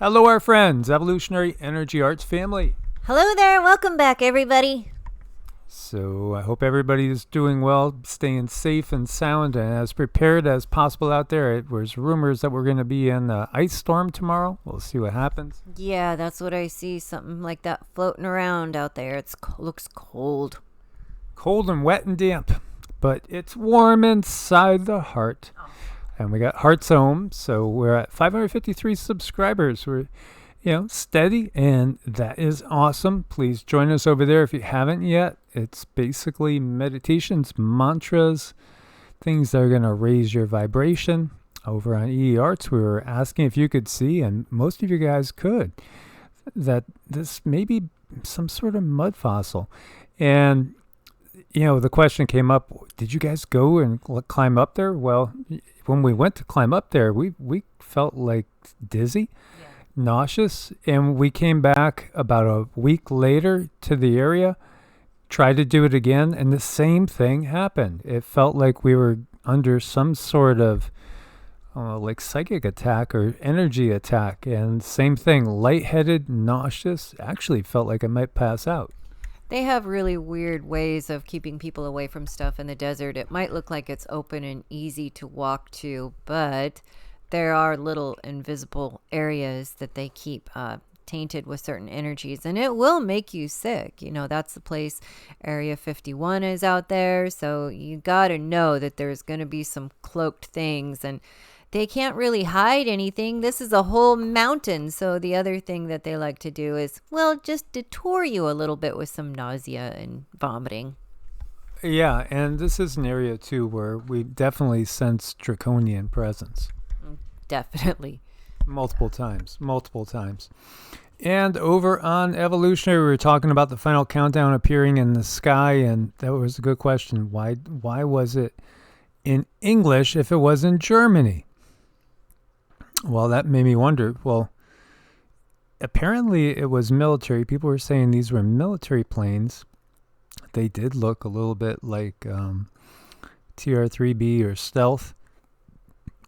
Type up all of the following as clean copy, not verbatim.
Hello, our friends, Evolutionary Energy Arts family. Hello there. Welcome back, everybody. So I hope everybody is doing well, staying safe and sound, and as prepared as possible out there. There's rumors that we're going to be in an ice storm tomorrow. We'll see what happens. Yeah, that's what I see. Something like that floating around out there. It looks cold. Cold and wet and damp, but it's warm inside the heart. Oh. And we got Heart's Home, so we're at 553 subscribers. We're steady, and that is awesome. Please join us over there if you haven't yet. It's basically meditations, mantras, things that are going to raise your vibration. Over on EEARTS, we were asking if you could see, and most of you guys could, that this may be some sort of mud fossil. And, the question came up, did you guys go and climb up there? Well, when we went to climb up there, we felt like dizzy. Nauseous, and we came back about a week later to the area, tried to do it again, and the same thing happened. It felt like we were under some sort of like psychic attack or energy attack, and same thing, lightheaded, nauseous, actually felt like I might pass out. They have really weird ways of keeping people away from stuff in the desert. It might look like it's open and easy to walk to, but there are little invisible areas that they keep tainted with certain energies, and it will make you sick. That's the place. Area 51 is out there, so you got to know that there's going to be some cloaked things, and they can't really hide anything. This is a whole mountain, so the other thing that they like to do is, just detour you a little bit with some nausea and vomiting. Yeah, and this is an area, too, where we definitely sense draconian presence. Definitely. Multiple times. And over on Evolutionary, we were talking about the final countdown appearing in the sky, and that was a good question. Why was it in English if it was in Germany? Well, that made me wonder. Well, apparently it was military. People were saying these were military planes. They did look a little bit like TR-3B or Stealth.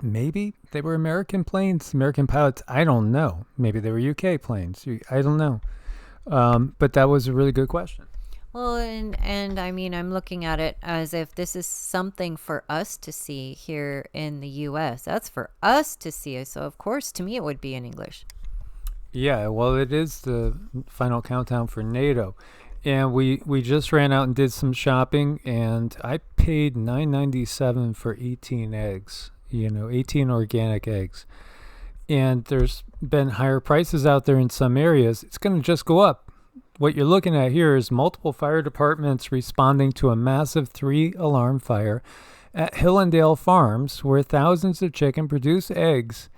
Maybe they were American planes, American pilots. I don't know. Maybe they were UK planes. I don't know. But that was a really good question. Well, and I mean, I'm looking at it as if this is something for us to see here in the U.S. That's for us to see. So, of course, to me, it would be in English. Yeah, well, it is the final countdown for NATO. And we just ran out and did some shopping, and I paid $9.97 for 18 eggs. 18 organic eggs. And there's been higher prices out there in some areas. It's going to just go up. What you're looking at here is multiple fire departments responding to a massive 3-alarm fire at Hillendale Farms, where thousands of chicken produce eggs.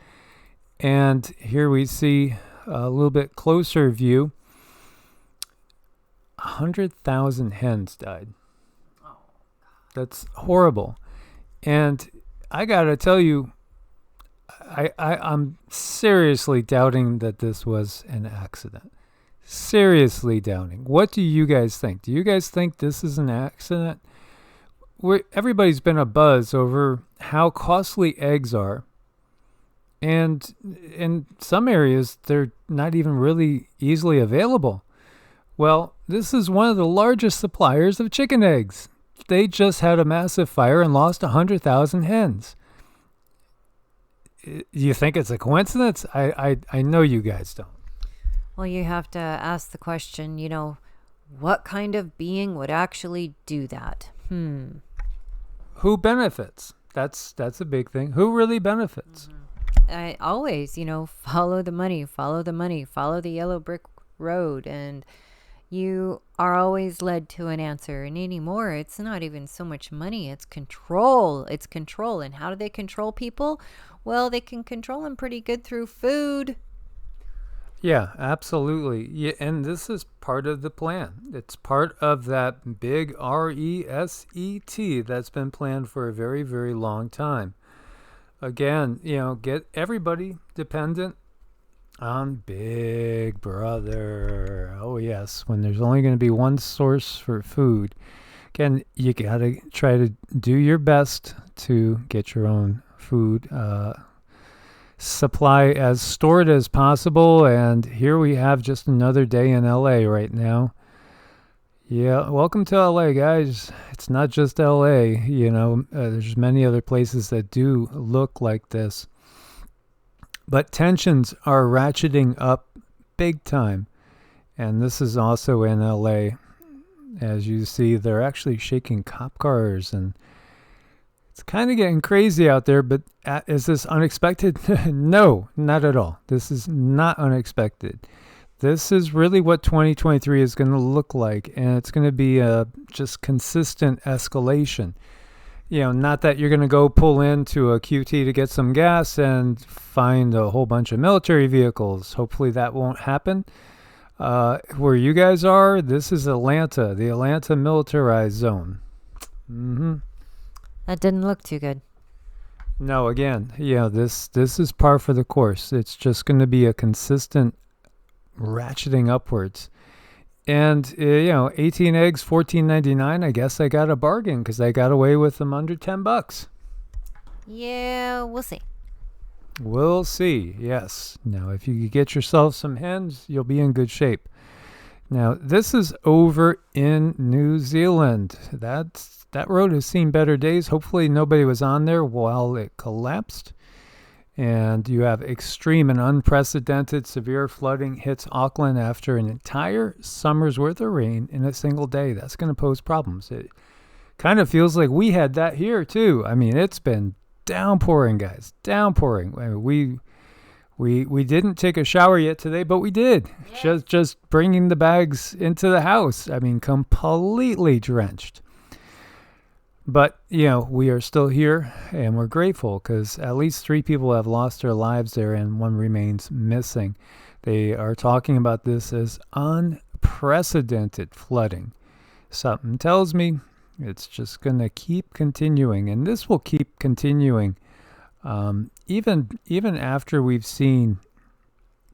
And here we see a little bit closer view. 100,000 hens died. Oh, that's horrible. And I gotta tell you, I'm seriously doubting that this was an accident. Seriously doubting. What do you guys think? Do you guys think this is an accident? Everybody's been abuzz over how costly eggs are. And in some areas, they're not even really easily available. Well, this is one of the largest suppliers of chicken eggs. They just had a massive fire and lost 100,000 hens. You think it's a coincidence? I know you guys don't. Well, you have to ask the question, what kind of being would actually do that? Who benefits? That's a big thing. Who really benefits? I always, follow the money, follow the yellow brick road, and you are always led to an answer. And anymore, it's not even so much money, it's control. It's control. And how do they control people? Well, they can control them pretty good through food. Yeah, absolutely. Yeah, and this is part of the plan. It's part of that big RESET that's been planned for a very, very long time. Again, get everybody dependent on Big Brother. Oh, yes, when there's only going to be one source for food. Again, you got to try to do your best to get your own food supply as stored as possible. And here we have just another day in LA right now. Yeah, welcome to LA, guys. It's not just LA, there's many other places that do look like this. But tensions are ratcheting up big time. And this is also in LA. As you see, they're actually shaking cop cars, and it's kind of getting crazy out there. But is this unexpected? No, not at all. This is not unexpected. This is really what 2023 is going to look like, and it's going to be a just consistent escalation. Not that you're going to go pull into a QT to get some gas and find a whole bunch of military vehicles. Hopefully that won't happen. Where you guys are, this is Atlanta, the Atlanta militarized zone. That didn't look too good. No, again, this is par for the course. It's just going to be a consistent ratcheting upwards. And 18 eggs, $14.99. I guess I got a bargain because I got away with them under $10. Yeah, we'll see. We'll see. Yes. Now, if you could get yourself some hens, you'll be in good shape. Now, this is over in New Zealand. That road has seen better days. Hopefully, nobody was on there while it collapsed. And you have extreme and unprecedented severe flooding hits Auckland after an entire summer's worth of rain in a single day. That's going to pose problems. It kind of feels like we had that here too. I mean, it's been downpouring, guys. Downpouring. I mean, we didn't take a shower yet today, but we did. Yeah. Just bringing the bags into the house. I mean, completely drenched. But, we are still here, and we're grateful because at least 3 people have lost their lives there and 1 remains missing. They are talking about this as unprecedented flooding. Something tells me it's just going to keep continuing, and this will keep continuing even after we've seen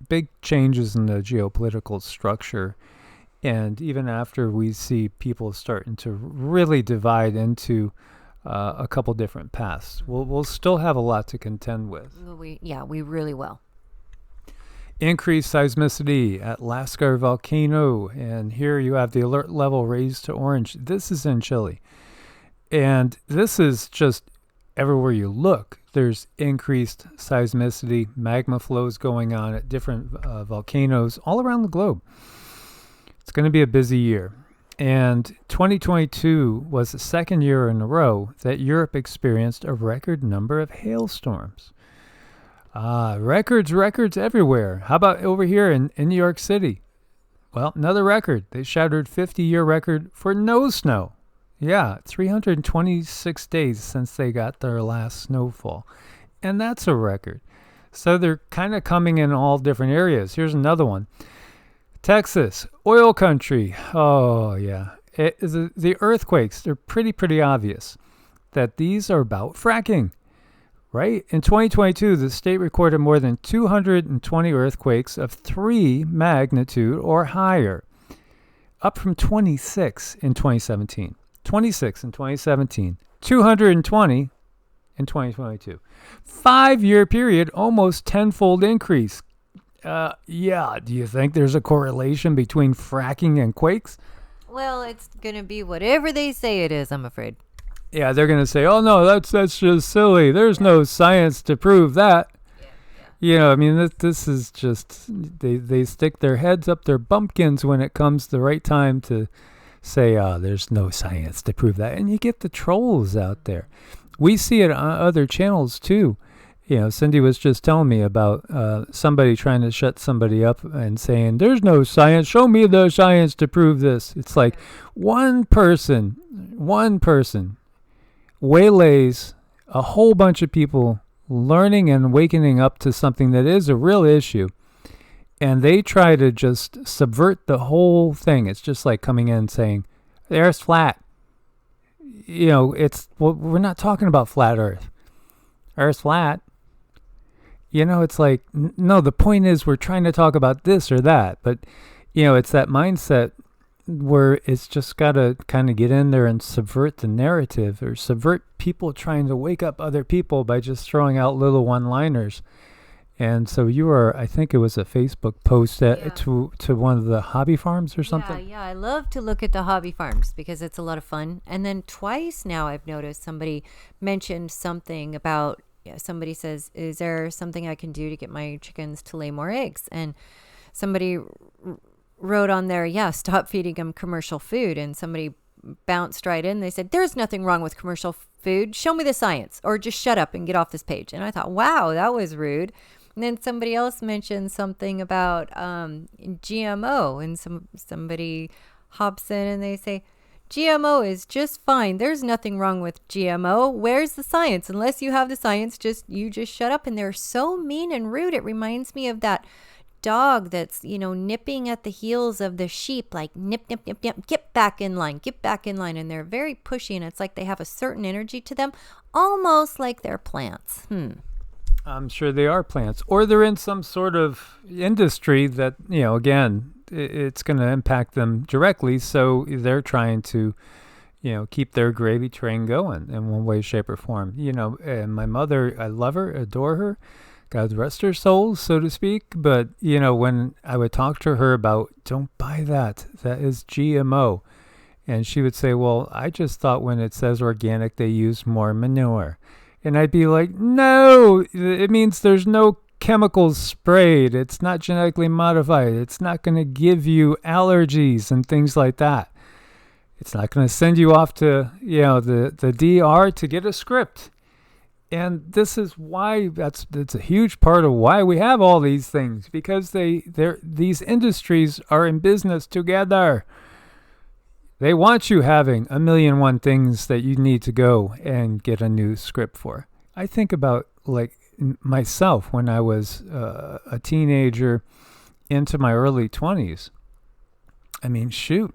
big changes in the geopolitical structure. And even after we see people starting to really divide into a couple different paths, we'll still have a lot to contend with. We really will. Increased seismicity at Lascar volcano, and here you have the alert level raised to orange. This is in Chile, and this is just everywhere you look. There's increased seismicity, magma flows going on at different volcanoes all around the globe. It's going to be a busy year. And 2022 was the second year in a row that Europe experienced a record number of hailstorms. Records everywhere. How about over here in New York City? Well, another record. They shattered 50-year record for no snow. Yeah, 326 days since they got their last snowfall. And that's a record. So they're kind of coming in all different areas. Here's another one. Texas, oil country. Oh, yeah. The earthquakes, they're pretty obvious that these are about fracking, right? In 2022, the state recorded more than 220 earthquakes of 3 magnitude or higher, up from 26 in 2017. 26 in 2017, 220 in 2022. 5-year period, almost tenfold increase. Do you think there's a correlation between fracking and quakes? Well, it's going to be whatever they say it is, I'm afraid. Yeah, they're going to say, oh, no, that's just silly. There's no science to prove that. I mean, this is just, they stick their heads up their bumpkins when it comes the right time to say, there's no science to prove that. And you get the trolls out there. We see it on other channels, too. Cindy was just telling me about somebody trying to shut somebody up and saying, there's no science. Show me the science to prove this. It's like one person waylays a whole bunch of people learning and wakening up to something that is a real issue. And they try to just subvert the whole thing. It's just like coming in and saying, the Earth's flat. We're not talking about flat Earth. Earth's flat. It's like, no, the point is we're trying to talk about this or that. But, it's that mindset where it's just got to kind of get in there and subvert the narrative or subvert people trying to wake up other people by just throwing out little one-liners. And so you were, I think it was a Facebook post Yeah. to one of the hobby farms or something. Yeah, I love to look at the hobby farms because it's a lot of fun. And then twice now I've noticed somebody mentioned something about, somebody says, is there something I can do to get my chickens to lay more eggs? And somebody wrote on there, stop feeding them commercial food. And somebody bounced right in. They said, there's nothing wrong with commercial food. Show me the science, or just shut up and get off this page. And I thought, wow, that was rude. And then somebody else mentioned something about GMO, and somebody hops in and they say, GMO is just fine. There's nothing wrong with GMO. Where's the science? Unless you have the science, you just shut up. And they're so mean and rude. It reminds me of that dog that's, nipping at the heels of the sheep, like nip, nip, nip, nip, get back in line. And they're very pushy, and it's like they have a certain energy to them, almost like they're plants. I'm sure they are plants, or they're in some sort of industry that, again, it's going to impact them directly. So they're trying to, keep their gravy train going in one way, shape, or form. And my mother, I love her, adore her. God rest her soul, so to speak. But, when I would talk to her about, don't buy that is GMO. And she would say, well, I just thought when it says organic, they use more manure. And I'd be like, no, it means there's no chemicals sprayed. It's not genetically modified. It's not going to give you allergies and things like that. It's not going to send you off to, the DR to get a script. And this is why that's a huge part of why we have all these things, because these industries are in business together. They want you having 1,000,001 things that you need to go and get a new script for. I think about like myself when I was a teenager into my early 20s. I mean, shoot,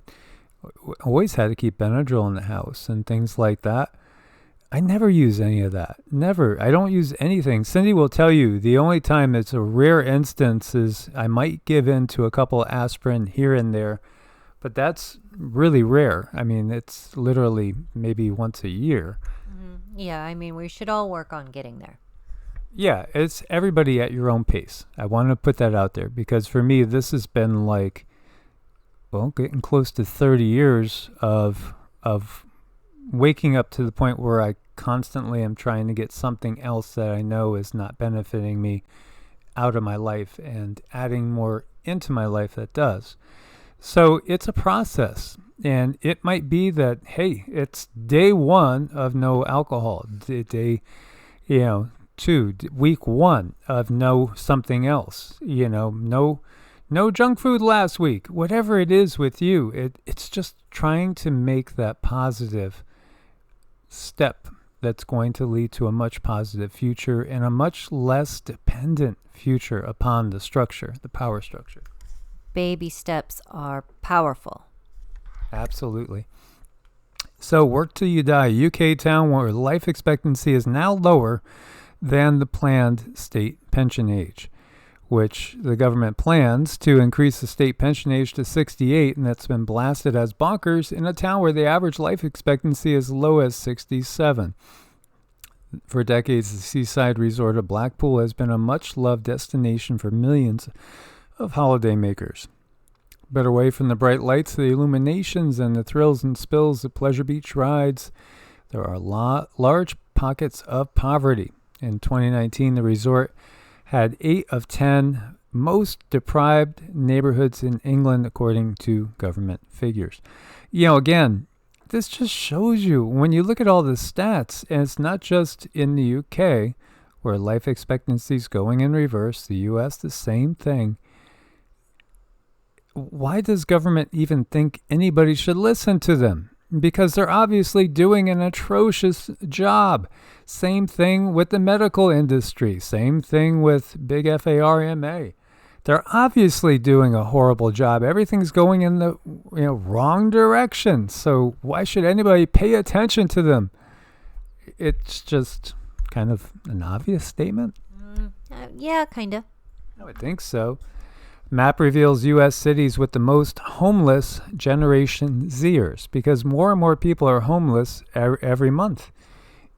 always had to keep Benadryl in the house and things like that. I never use any of that. Never. I don't use anything. Cindy will tell you the only time it's a rare instance is I might give in to a couple aspirin here and there, but that's really rare. I mean, it's literally maybe once a year. Mm-hmm. Yeah, I mean, we should all work on getting there. Yeah, it's everybody at your own pace. I want to put that out there because for me, this has been like, well, getting close to 30 years of waking up to the point where I constantly am trying to get something else that I know is not benefiting me out of my life and adding more into my life that does. So it's a process, and it might be that, hey, it's day 1 of no alcohol, day 2, week 1 of no something else, no junk food last week, whatever it is with you. It's just trying to make that positive step that's going to lead to a much positive future and a much less dependent future upon the structure, the power structure. Baby steps are powerful. Absolutely. So work till you die. UK town where life expectancy is now lower than the planned state pension age, which the government plans to increase the state pension age to 68, and that's been blasted as bonkers in a town where the average life expectancy is low as 67. For decades, the seaside resort of Blackpool has been a much-loved destination for millions of holiday makers. But away from the bright lights, the illuminations, and the thrills and spills of pleasure beach rides, there are large pockets of poverty. In 2019, the resort had 8 of 10 most deprived neighborhoods in England, according to government figures. Again, this just shows you, when you look at all the stats, and it's not just in the UK, where life expectancy is going in reverse, the US, the same thing. Why does government even think anybody should listen to them? Because they're obviously doing an atrocious job. Same thing with the medical industry. Same thing with big FARMA. They're obviously doing a horrible job. Everything's going in the wrong direction. So why should anybody pay attention to them? It's just kind of an obvious statement. Yeah, kind of. I would think so. Map reveals U.S. cities with the most homeless Generation Zers, because more and more people are homeless every month.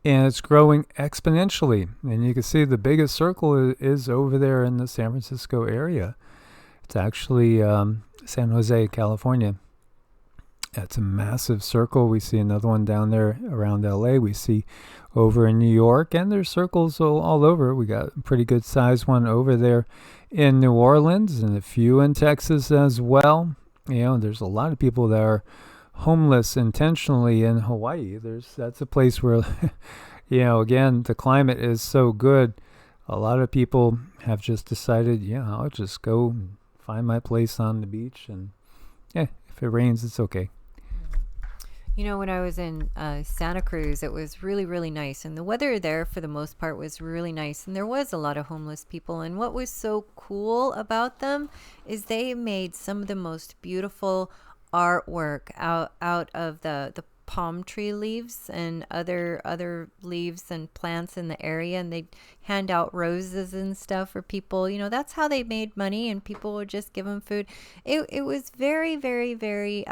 and it's growing exponentially. And you can see the biggest circle is over there in the San Francisco area. It's actually San Jose, California. That's a massive circle. We see another one down there around LA. We see over in New York, and there's circles all over. We got a pretty good sized one over there in New Orleans, and a few in Texas as well. There's a lot of people that are homeless intentionally in Hawaii. That's a place where, again, the climate is so good. A lot of people have just decided, I'll just go and find my place on the beach, and if it rains, it's okay. When I was in Santa Cruz, it was really, really nice. And the weather there, for the most part, was really nice. And there was a lot of homeless people. And what was so cool about them is they made some of the most beautiful artwork out of the palm tree leaves and other leaves and plants in the area. And they'd hand out roses and stuff for people. That's how they made money. And people would just give them food. It was very, very, very...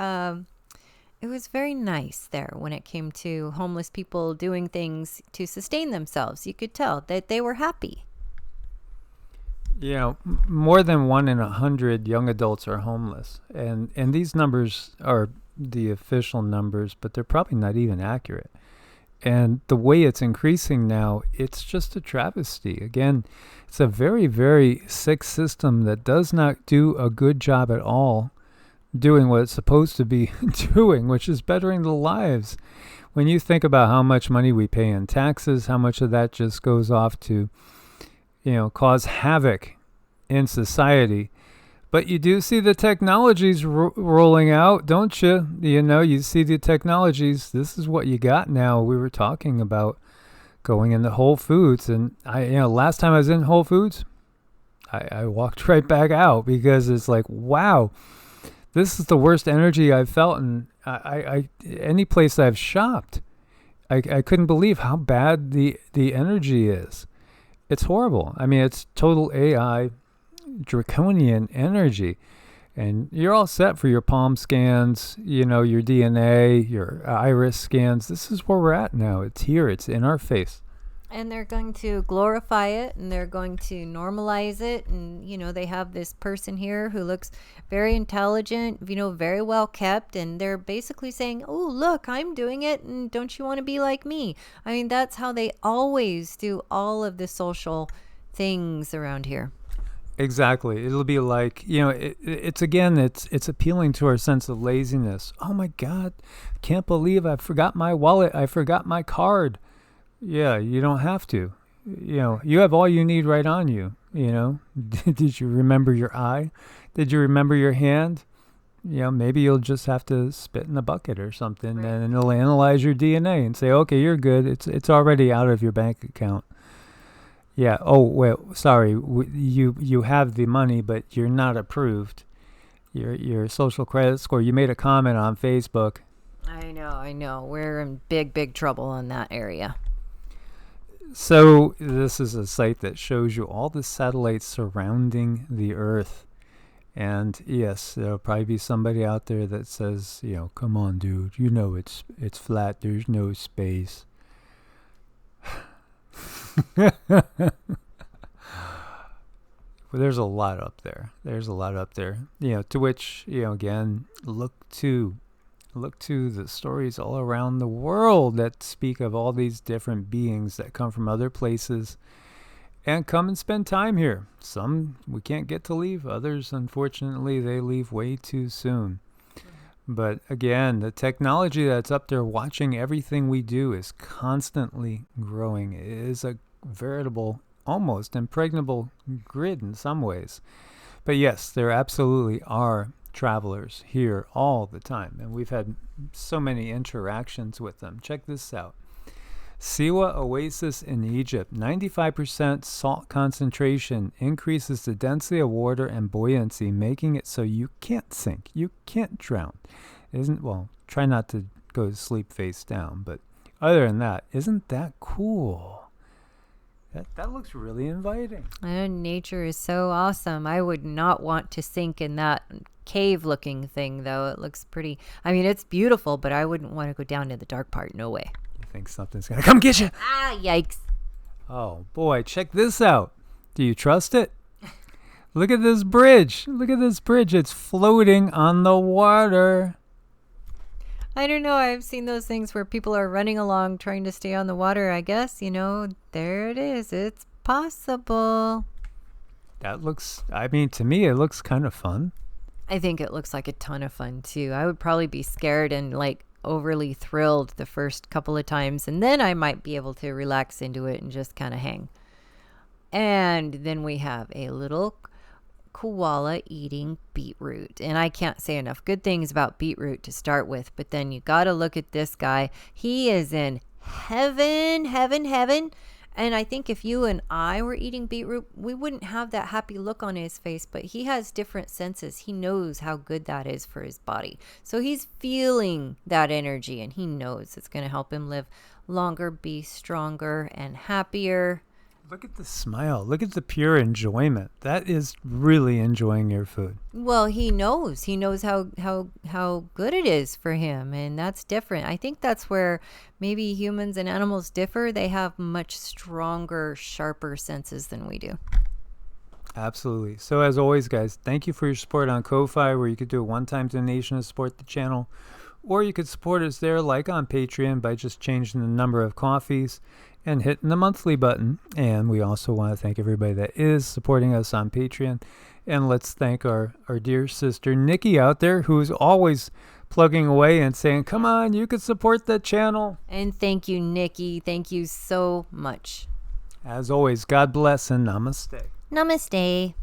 it was very nice there when it came to homeless people doing things to sustain themselves. You could tell that they were happy. More than 1 in 100 young adults are homeless. And these numbers are the official numbers, but they're probably not even accurate. And the way it's increasing now, it's just a travesty. Again, it's a very, very sick system that does not do a good job at all doing what it's supposed to be doing, which is bettering the lives. When you think about how much money we pay in taxes, how much of that just goes off to, cause havoc in society. But you do see the technologies rolling out, don't you? You see the technologies. This is what you got now. We were talking about going into Whole Foods, and last time I was in Whole Foods, I walked right back out because it's like, wow. This is the worst energy I've felt in any place I've shopped. I couldn't believe how bad the energy is. It's horrible. I mean, it's total AI, draconian energy. And you're all set for your palm scans, your DNA, your iris scans. This is where we're at now. It's here. It's in our face. And they're going to glorify it, and they're going to normalize it. And, they have this person here who looks very intelligent, very well kept. And they're basically saying, oh, look, I'm doing it. And don't you want to be like me? I mean, that's how they always do all of the social things around here. Exactly. It'll be like, it's appealing to our sense of laziness. Oh, my God, I can't believe I forgot my wallet. I forgot my card. Yeah, you don't have to. You have all you need right on you, Did you remember your eye? Did you remember your hand? Maybe you'll just have to spit in a bucket or something, right. And it'll analyze your DNA and say, okay, you're good. It's already out of your bank account. Yeah. Oh, well, sorry. You have the money, but you're not approved. Your social credit score. You made a comment on Facebook. I know. We're in big, big trouble in that area. So this is a site that shows you all the satellites surrounding the Earth. And yes, there'll probably be somebody out there that says, come on, dude, it's flat. There's no space. Well, there's a lot up there. To which, again, look to the stories all around the world that speak of all these different beings that come from other places and come and spend time here. Some we can't get to leave. Others, unfortunately, they leave way too soon. But again, the technology that's up there watching everything we do is constantly growing. It is a veritable, almost impregnable grid in some ways. But yes, there absolutely are travelers here all the time, and we've had so many interactions with them. Check this out. Siwa Oasis in Egypt, 95% salt concentration increases the density of water and buoyancy, making it so you can't sink, you can't drown. Try not to go to sleep face down, but other than that, isn't that cool? That looks really inviting. And nature is so awesome. I would not want to sink in that cave-looking thing, though. It looks pretty. I mean, it's beautiful, but I wouldn't want to go down to the dark part. No way. You think something's going to come get you. Ah, yikes. Oh, boy, check this out. Do you trust it? Look at this bridge. Look at this bridge. It's floating on the water. I don't know. I've seen those things where people are running along trying to stay on the water. I guess, there it is. It's possible. That looks, to me, it looks kind of fun. I think it looks like a ton of fun, too. I would probably be scared and, overly thrilled the first couple of times. And then I might be able to relax into it and just kind of hang. And then we have a little koala eating beetroot. And I can't say enough good things about beetroot to start with, but then you got to look at this guy. He is in heaven, heaven, heaven. And I think if you and I were eating beetroot, we wouldn't have that happy look on his face, but he has different senses. He knows how good that is for his body. So he's feeling that energy, and he knows it's going to help him live longer, be stronger and happier. Look at the smile. Look at the pure enjoyment. That is really enjoying your food. Well, he knows. He knows how good it is for him, and that's different. I think that's where maybe humans and animals differ. They have much stronger, sharper senses than we do. Absolutely. So as always, guys, thank you for your support on Ko-Fi, where you could do a one-time donation to support the channel, or you could support us there like on Patreon by just changing the number of coffees and hitting the monthly button. And we also want to thank everybody that is supporting us on Patreon. And let's thank our dear sister Nikki out there, who's always plugging away and saying, come on, you can support the channel. And thank you, Nikki. Thank you so much. As always, God bless and namaste. Namaste.